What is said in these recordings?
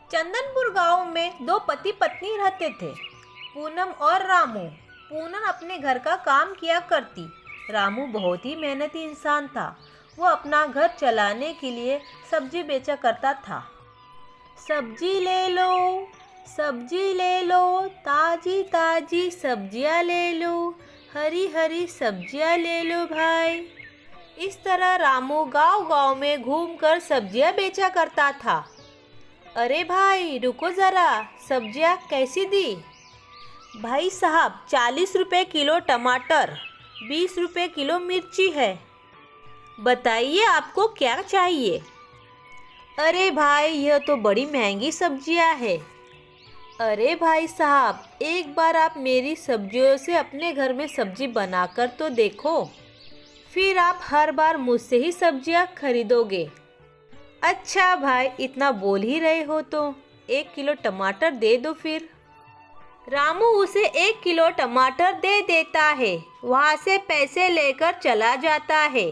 चंदनपुर गांव में दो पति पत्नी रहते थे, पूनम और रामू। पूनम अपने घर का काम किया करती। रामू बहुत ही मेहनती इंसान था। वो अपना घर चलाने के लिए सब्जी बेचा करता था। सब्जी ले लो, सब्जी ले लो, ताजी ताजी सब्जियां ले लो, हरी हरी सब्जियां ले लो भाई। इस तरह रामू गांव गांव में घूमकर सब्जियां बेचा करता था। अरे भाई रुको ज़रा, सब्जियां कैसी दी? भाई साहब 40 रुपये किलो टमाटर, 20 रुपये किलो मिर्ची है। बताइए आपको क्या चाहिए? अरे भाई यह तो बड़ी महंगी सब्जियां है। अरे भाई साहब एक बार आप मेरी सब्जियों से अपने घर में सब्जी बनाकर तो देखो, फिर आप हर बार मुझसे ही सब्जियां खरीदोगे। अच्छा भाई इतना बोल ही रहे हो तो 1 किलो टमाटर दे दो फिर। रामू उसे 1 किलो टमाटर दे देता है, वहाँ से पैसे लेकर चला जाता है।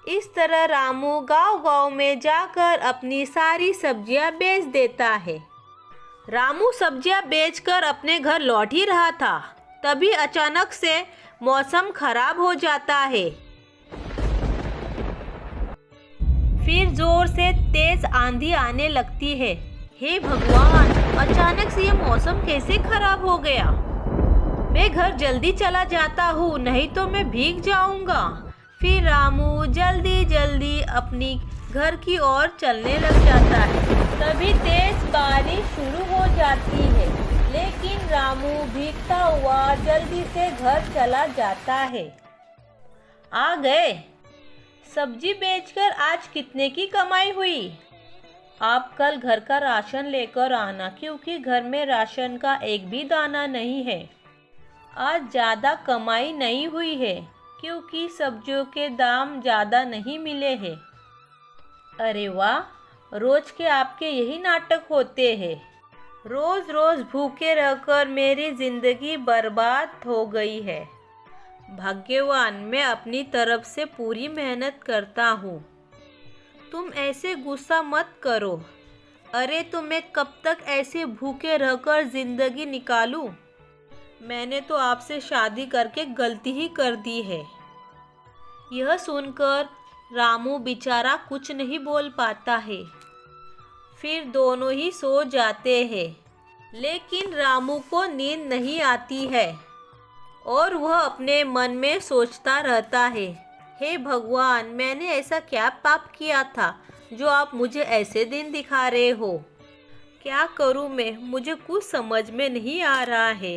इस तरह रामू गांव गांव में जाकर अपनी सारी सब्जियां बेच देता है। रामू सब्जियां बेचकर अपने घर लौट ही रहा था, तभी अचानक से मौसम खराब हो जाता है। फिर जोर से तेज आंधी आने लगती है। हे भगवान, अचानक से ये मौसम कैसे खराब हो गया? मैं घर जल्दी चला जाता हूँ, नहीं तो मैं भीग जाऊंगा। फिर रामू जल्दी जल्दी अपनी घर की ओर चलने लग जाता है। तभी तेज बारिश शुरू हो जाती है, लेकिन रामू भीगता हुआ जल्दी से घर चला जाता है। आ गए। सब्जी बेचकर आज कितने की कमाई हुई? आप कल घर का राशन लेकर आना, क्योंकि घर में राशन का एक भी दाना नहीं है। आज ज़्यादा कमाई नहीं हुई है, क्योंकि सब्जियों के दाम ज़्यादा नहीं मिले हैं। अरे वाह, रोज के आपके यही नाटक होते हैं। रोज रोज भूखे रहकर मेरी ज़िंदगी बर्बाद हो गई है। भाग्यवान, मैं अपनी तरफ से पूरी मेहनत करता हूँ। तुम ऐसे गुस्सा मत करो। अरे तो मैं कब तक ऐसे भूखे रहकर ज़िंदगी निकालूं? मैंने तो आपसे शादी करके गलती ही कर दी है। यह सुनकर रामू बेचारा कुछ नहीं बोल पाता है। फिर दोनों ही सो जाते हैं, लेकिन रामू को नींद नहीं आती है और वह अपने मन में सोचता रहता है, हे भगवान, मैंने ऐसा क्या पाप किया था जो आप मुझे ऐसे दिन दिखा रहे हो? क्या करूं मैं, मुझे कुछ समझ में नहीं आ रहा है।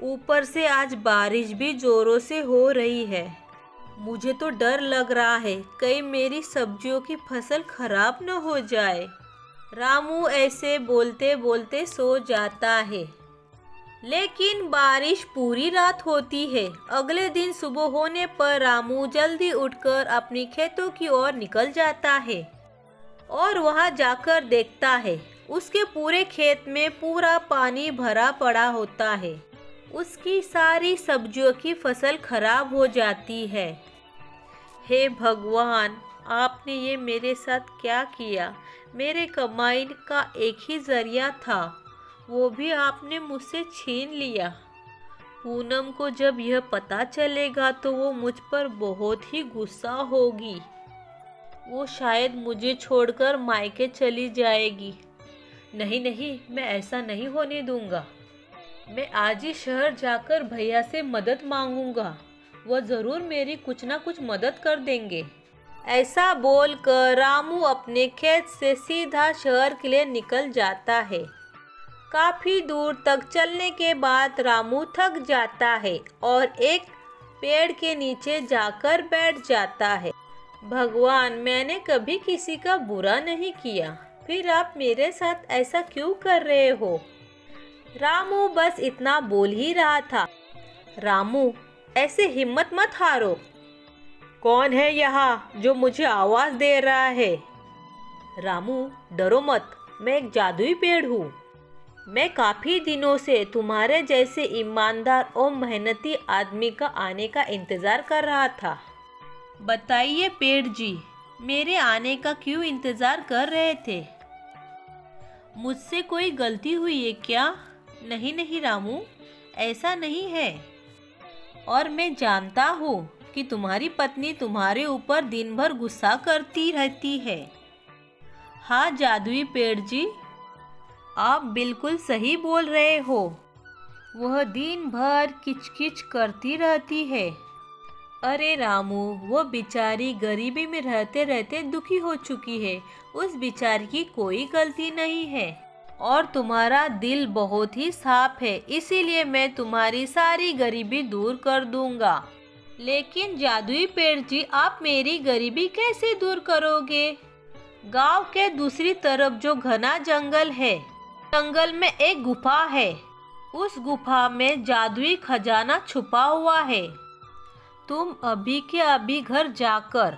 ऊपर से आज बारिश भी जोरों से हो रही है। मुझे तो डर लग रहा है कहीं मेरी सब्जियों की फसल खराब न हो जाए। रामू ऐसे बोलते बोलते सो जाता है, लेकिन बारिश पूरी रात होती है। अगले दिन सुबह होने पर रामू जल्दी उठकर अपनी खेतों की ओर निकल जाता है और वहां जाकर देखता है उसके पूरे खेत में पूरा पानी भरा पड़ा होता है। उसकी सारी सब्जियों की फसल खराब हो जाती है। हे भगवान, आपने ये मेरे साथ क्या किया? मेरे कमाई का एक ही जरिया था, वो भी आपने मुझसे छीन लिया। पूनम को जब यह पता चलेगा तो वो मुझ पर बहुत ही गुस्सा होगी। वो शायद मुझे छोड़कर मायके चली जाएगी। नहीं नहीं, मैं ऐसा नहीं होने दूंगा। मैं आज ही शहर जाकर भैया से मदद मांगूंगा, वह ज़रूर मेरी कुछ ना कुछ मदद कर देंगे। ऐसा बोलकर रामू अपने खेत से सीधा शहर के लिए निकल जाता है। काफ़ी दूर तक चलने के बाद रामू थक जाता है और एक पेड़ के नीचे जाकर बैठ जाता है। भगवान, मैंने कभी किसी का बुरा नहीं किया, फिर आप मेरे साथ ऐसा क्यों कर रहे हो? रामू बस इतना बोल ही रहा था। रामू, ऐसे हिम्मत मत हारो। कौन है यहाँ जो मुझे आवाज़ दे रहा है? रामू, डरो मत, मैं एक जादुई पेड़ हूँ। मैं काफ़ी दिनों से तुम्हारे जैसे ईमानदार और मेहनती आदमी का आने का इंतज़ार कर रहा था। बताइए पेड़ जी, मेरे आने का क्यों इंतज़ार कर रहे थे? मुझसे कोई गलती हुई है क्या? नहीं नहीं रामू, ऐसा नहीं है। और मैं जानता हूँ कि तुम्हारी पत्नी तुम्हारे ऊपर दिन भर गुस्सा करती रहती है। हाँ जादुई पेड़ जी, आप बिल्कुल सही बोल रहे हो। वह दिन भर किचकिच करती रहती है। अरे रामू, वो बेचारी गरीबी में रहते रहते दुखी हो चुकी है। उस बेचारी की कोई गलती नहीं है। और तुम्हारा दिल बहुत ही साफ है, इसीलिए मैं तुम्हारी सारी गरीबी दूर कर दूंगा। लेकिन जादुई पेड़ जी, आप मेरी गरीबी कैसे दूर करोगे? गांव के दूसरी तरफ जो घना जंगल है, जंगल में एक गुफा है। उस गुफा में जादुई खजाना छुपा हुआ है। तुम अभी के अभी घर जाकर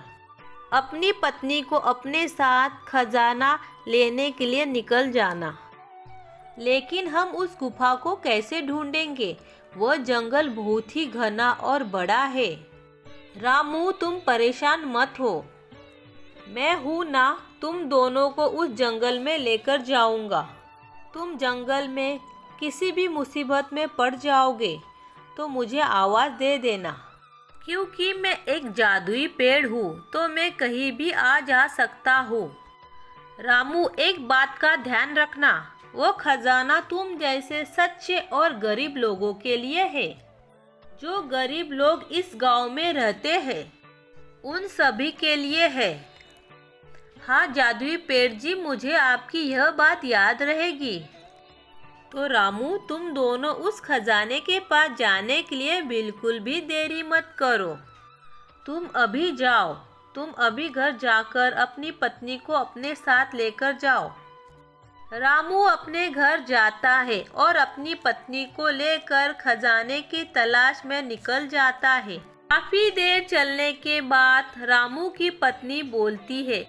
अपनी पत्नी को अपने साथ खजाना लेने के लिए निकल जाना। लेकिन हम उस गुफा को कैसे ढूंढेंगे? वह जंगल बहुत ही घना और बड़ा है। रामू, तुम परेशान मत हो, मैं हूँ ना, तुम दोनों को उस जंगल में लेकर जाऊंगा। तुम जंगल में किसी भी मुसीबत में पड़ जाओगे तो मुझे आवाज़ दे देना, क्योंकि मैं एक जादुई पेड़ हूँ तो मैं कहीं भी आ जा सकता हूँ। रामू, एक बात का ध्यान रखना, वो खजाना तुम जैसे सच्चे और गरीब लोगों के लिए है। जो गरीब लोग इस गांव में रहते हैं, उन सभी के लिए है। हाँ जादुई पेड़ जी, मुझे आपकी यह बात याद रहेगी। तो रामू, तुम दोनों उस खजाने के पास जाने के लिए बिल्कुल भी देरी मत करो। तुम अभी जाओ, तुम अभी घर जाकर अपनी पत्नी को अपने साथ लेकर जाओ। रामू अपने घर जाता है और अपनी पत्नी को लेकर खजाने की तलाश में निकल जाता है। काफी देर चलने के बाद रामू की पत्नी बोलती है,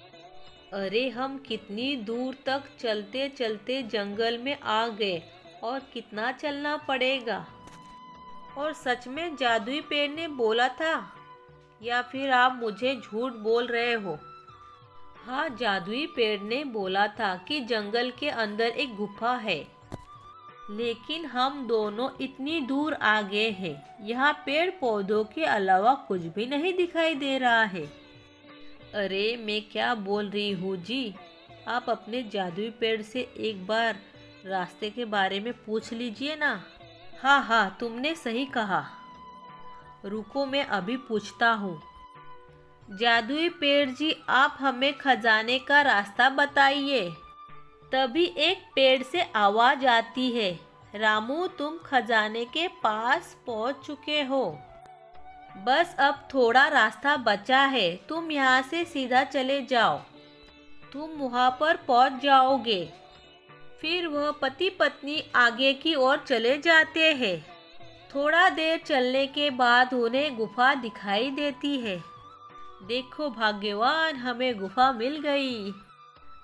अरे हम कितनी दूर तक चलते चलते जंगल में आ गए और कितना चलना पड़ेगा। और सच में जादुई पेड़ ने बोला था या फिर आप मुझे झूठ बोल रहे हो? हाँ, जादुई पेड़ ने बोला था कि जंगल के अंदर एक गुफा है। लेकिन हम दोनों इतनी दूर आ गए हैं, यहाँ पेड़ पौधों के अलावा कुछ भी नहीं दिखाई दे रहा है। अरे मैं क्या बोल रही हूँ जी, आप अपने जादुई पेड़ से एक बार रास्ते के बारे में पूछ लीजिए ना। हाँ हाँ, तुमने सही कहा, रुको मैं अभी पूछता हूँ। जादुई पेड़ जी, आप हमें खजाने का रास्ता बताइए। तभी एक पेड़ से आवाज आती है, रामू तुम खजाने के पास पहुँच चुके हो, बस अब थोड़ा रास्ता बचा है, तुम यहाँ से सीधा चले जाओ, तुम वहाँ पर पहुँच जाओगे। फिर वह पति पत्नी आगे की ओर चले जाते हैं। थोड़ा देर चलने के बाद उन्हें गुफा दिखाई देती है। देखो भाग्यवान, हमें गुफा मिल गई।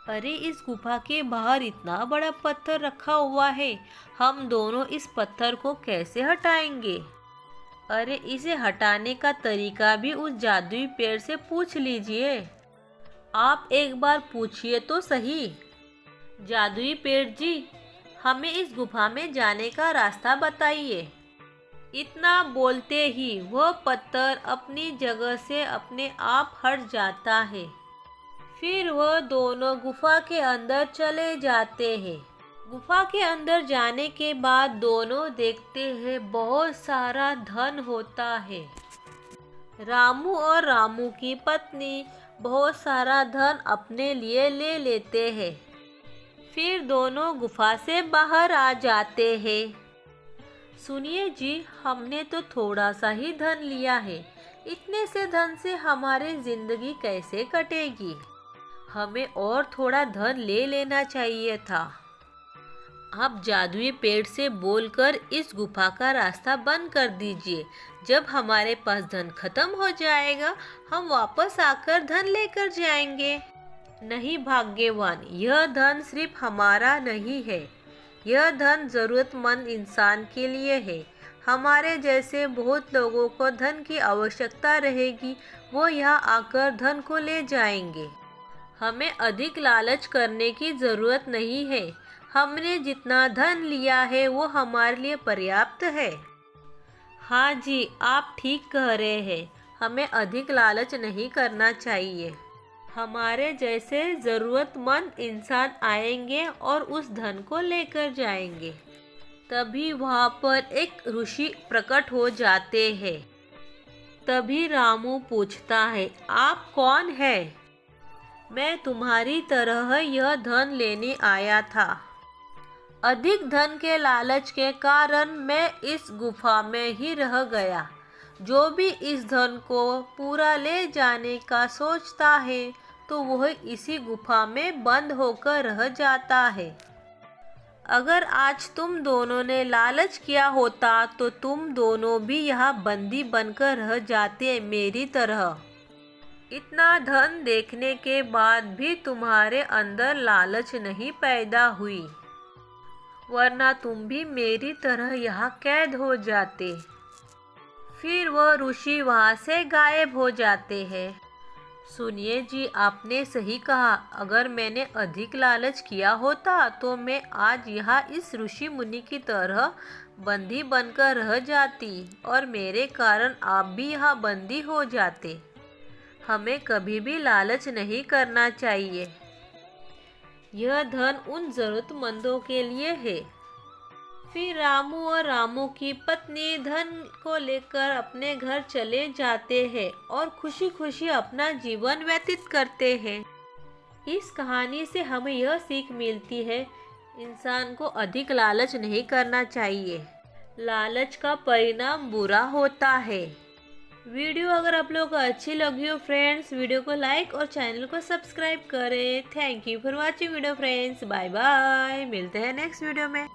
अरे इस गुफा के बाहर इतना बड़ा पत्थर रखा हुआ है, हम दोनों इस पत्थर को कैसे हटाएंगे? अरे इसे हटाने का तरीका भी उस जादुई पेड़ से पूछ लीजिए। आप एक बार पूछिए तो सही। जादुई पेड़ जी, हमें इस गुफा में जाने का रास्ता बताइए। इतना बोलते ही वह पत्थर अपनी जगह से अपने आप हट जाता है। फिर वह दोनों गुफा के अंदर चले जाते हैं। गुफा के अंदर जाने के बाद दोनों देखते हैं बहुत सारा धन होता है। रामू और रामू की पत्नी बहुत सारा धन अपने लिए ले लेते हैं। फिर दोनों गुफा से बाहर आ जाते हैं। सुनिए जी, हमने तो थोड़ा सा ही धन लिया है, इतने से धन से हमारी जिंदगी कैसे कटेगी? हमें और थोड़ा धन ले लेना चाहिए था। आप जादुई पेड़ से बोलकर इस गुफा का रास्ता बंद कर दीजिए। जब हमारे पास धन खत्म हो जाएगा, हम वापस आकर धन लेकर जाएंगे। नहीं भाग्यवान, यह धन सिर्फ हमारा नहीं है, यह धन ज़रूरतमंद इंसान के लिए है। हमारे जैसे बहुत लोगों को धन की आवश्यकता रहेगी, वो यहाँ आकर धन को ले जाएंगे। हमें अधिक लालच करने की ज़रूरत नहीं है। हमने जितना धन लिया है वो हमारे लिए पर्याप्त है। हाँ जी, आप ठीक कह रहे हैं। हमें अधिक लालच नहीं करना चाहिए। हमारे जैसे ज़रूरतमंद इंसान आएंगे और उस धन को लेकर जाएंगे। तभी वहाँ पर एक ऋषि प्रकट हो जाते हैं। तभी रामू पूछता है, आप कौन है? मैं तुम्हारी तरह यह धन लेने आया था। अधिक धन के लालच के कारण मैं इस गुफा में ही रह गया। जो भी इस धन को पूरा ले जाने का सोचता है तो वह इसी गुफा में बंद होकर रह जाता है। अगर आज तुम दोनों ने लालच किया होता तो तुम दोनों भी यहाँ बंदी बनकर रह जाते मेरी तरह। इतना धन देखने के बाद भी तुम्हारे अंदर लालच नहीं पैदा हुई, वरना तुम भी मेरी तरह यहाँ कैद हो जाते। फिर वह ऋषि वहाँ से गायब हो जाते हैं। सुनिए जी, आपने सही कहा। अगर मैंने अधिक लालच किया होता तो मैं आज यहाँ इस ऋषि मुनि की तरह बंदी बनकर रह जाती और मेरे कारण आप भी यहाँ बंदी हो जाते। हमें कभी भी लालच नहीं करना चाहिए। यह धन उन जरूरतमंदों के लिए है। फिर रामू और रामू की पत्नी धन को लेकर अपने घर चले जाते हैं और खुशी खुशी अपना जीवन व्यतीत करते हैं। इस कहानी से हमें यह सीख मिलती है, इंसान को अधिक लालच नहीं करना चाहिए। लालच का परिणाम बुरा होता है। वीडियो अगर आप लोगों को अच्छी लगी हो फ्रेंड्स, वीडियो को लाइक और चैनल को सब्सक्राइब करें। Thank you for watching video friends. Bye bye, मिलते हैं नेक्स्ट वीडियो में।